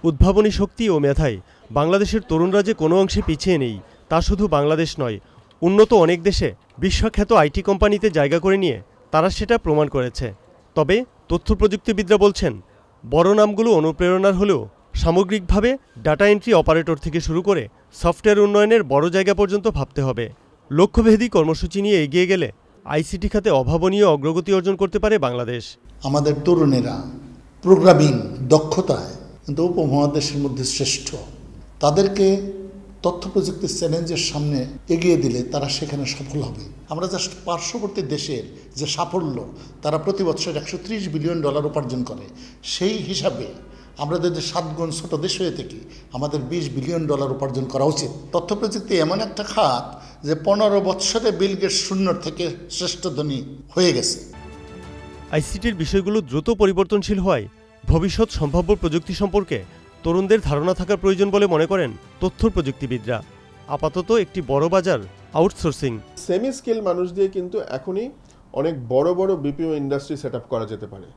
উদ্ভাবনী শক্তি ও মেধায় বাংলাদেশের তরুণরা যে কোনো অংশে পিছিয়ে নেই তা শুধু বাংলাদেশ নয়, উন্নত অনেক দেশে বিশ্বখ্যাত আইটি কোম্পানিতে জায়গা করে নিয়ে তারা সেটা প্রমাণ করেছে। তবে তথ্য প্রযুক্তিবিদরা বলছেন, বড় নামগুলো অনুপ্রেরণার হলেও সামগ্রিকভাবে ডাটা এন্ট্রি অপারেটর থেকে শুরু করে সফটওয়্যার উন্নয়নের বড় জায়গা পর্যন্ত ভাবতে হবে। লক্ষ্যভেদী কর্মসূচি নিয়ে এগিয়ে গেলে আইসিটি খাতে অভাবনীয় অগ্রগতি অর্জন করতে পারে বাংলাদেশ। আমাদের তরুণেরা প্রোগ্রামিং দক্ষতায় কিন্তু উপমহাদেশের মধ্যে শ্রেষ্ঠ। তাদেরকে তথ্য প্রযুক্তির চ্যালেঞ্জের সামনে এগিয়ে দিলে তারা সেখানে সফল হবে। আমরা জাস্ট পার্শ্ববর্তী দেশের যে সাফল্য, তারা প্রতি বছর $130 বিলিয়ন উপার্জন করে, সেই হিসাবে আমরা যদি 7 গুণ ছোট দেশ হয়ে থাকি, আমাদের $20 বিলিয়ন উপার্জন করা উচিত। তথ্য প্রযুক্তি এমন একটা খাত যে 15 বছরে বিল গেটস শূন্য থেকে শ্রেষ্ঠ ধনী হয়ে গেছে। আইসিটির বিষয়গুলো দ্রুত পরিবর্তনশীল হওয়ায় ভবিষ্যৎ সম্ভাব্য প্রযুক্তি সম্পর্কে তরুণদের ধারণা থাকার প্রয়োজন বলে মনে করেন তথ্য প্রযুক্তিবিদরা। আপাতত একটি বড় বাজার আউটসোর্সিং। সেমি স্কিল মানুষ দিয়ে কিন্তু এখনই অনেক বড় বড় বিপিও ইন্ডাস্ট্রি সেট আপ করা যেতে পারে।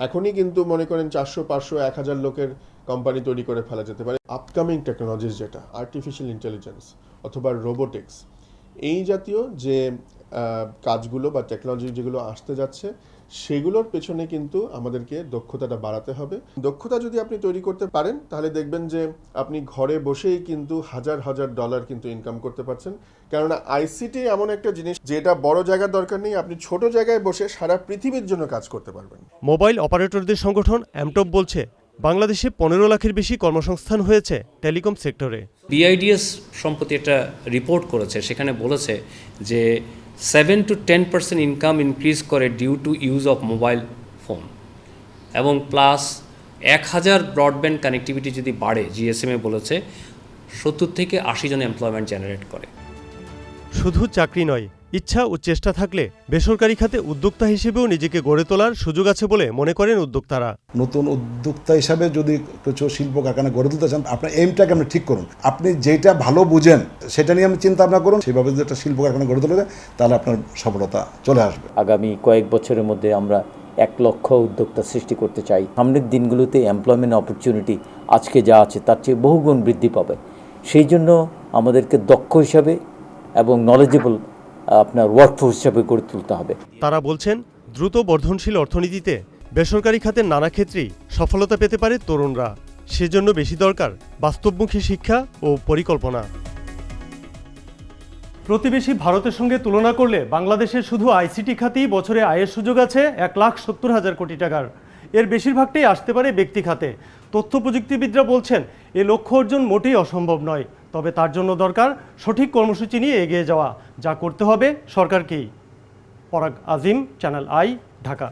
এখনই কিন্তু মনে করেন 400, 500, 1000 লোকের কোম্পানি তৈরি করে ফেলা যেতে পারে। আপকামিং টেকনোলজিস যেটা আর্টিফিশিয়াল ইন্টেলিজেন্স অথবা রোবোটিক্স, এই জাতীয় যে কাজগুলো বা টেকনোলজি যেগুলো আসতে যাচ্ছে, সেগুলোর পেছনে কিন্তু আমাদেরকে দক্ষতাটা বাড়াতে হবে। দক্ষতা যদি আপনি তৈরি করতে পারেন, তাহলে দেখবেন যে আপনি ঘরে বসেই কিন্তু হাজার হাজার ডলার কিন্তু ইনকাম করতে পারছেন। কেননা আইসিটি এমন একটা জিনিস যেটা বড় জায়গার দরকার নেই, আপনি ছোট জায়গায় বসে সারা পৃথিবীর জন্য কাজ করতে পারবেন। মোবাইল অপারেটরদের সংগঠন এমটপ বলছে, বাংলাদেশে 15 লাখের বেশি কর্মসংস্থান হয়েছে টেলিকম সেক্টরে। বিআইডিএস সম্প্রতি একটা রিপোর্ট করেছে, সেখানে বলেছে যে 7 to 10% ইনকাম ইনক্রিজ করে due to use of mobile phone, এবং প্লাস 1000 ব্রডব্যান্ড কানেক্টিভিটি যদি বাড়ে, জিএসএমএ বলেছে 70 থেকে 80 জন এমপ্লয়মেন্ট জেনারেট করে। শুধু চাকরি নয়, ইচ্ছা ও চেষ্টা থাকলে বেসরকারি খাতে উদ্যোক্তা হিসেবেও নিজেকে গড়ে তোলার সুযোগ আছে বলে মনে করেন উদ্যোক্তারা। নতুন উদ্যোক্তা হিসাবে যদি কিছু শিল্প কারখানা গড়ে তুলতে চান, আপনার এইমটাকে আপনি ঠিক করুন। আপনি যেটা ভালো বুঝেন সেটা নিয়ে আপনি চিন্তা ভাবনা করুন, সেভাবে যদি একটা শিল্প কারখানা গড়ে তুলে তাহলে আপনার সফলতা চলে আসবে। আগামী কয়েক বছরের মধ্যে আমরা 1 লক্ষ উদ্যোক্তা সৃষ্টি করতে চাই। সামনের দিনগুলোতে এমপ্লয়মেন্ট অপরচুনিটি আজকে যা আছে তার চেয়ে বহুগুণ বৃদ্ধি পাবে। সেই জন্য আমাদেরকে দক্ষ হিসাবে এবং নলেজেবল আপনার ওয়ার্কফোর্স হিসাবে গড়ে তুলতে হবে। তারা বলছেন, দ্রুত বর্ধনশীল অর্থনীতিতে বেসরকারি খাতের নানা ক্ষেত্রেই সফলতা পেতে পারে তরুণরা। সেজন্য বেশি দরকার বাস্তবমুখী শিক্ষা ও পরিকল্পনা। প্রতিবেশী ভারতের সঙ্গে তুলনা করলে বাংলাদেশের শুধু আইসিটি খাতেই বছরে আয়ের সুযোগ আছে 1,70,000 কোটি টাকার। এর বেশিরভাগটাই আসতে পারে ব্যক্তি খাতে। তথ্য প্রযুক্তিবিদরা বলছেন, এ লক্ষ্য অর্জন মোটেই অসম্ভব নয়। তবে তার জন্য দরকার সঠিক কর্মসূচি নিয়ে এগিয়ে যাওয়া, যা করতে হবে সরকারকেই। পরাগ আজিম, চ্যানেল আই, ঢাকা।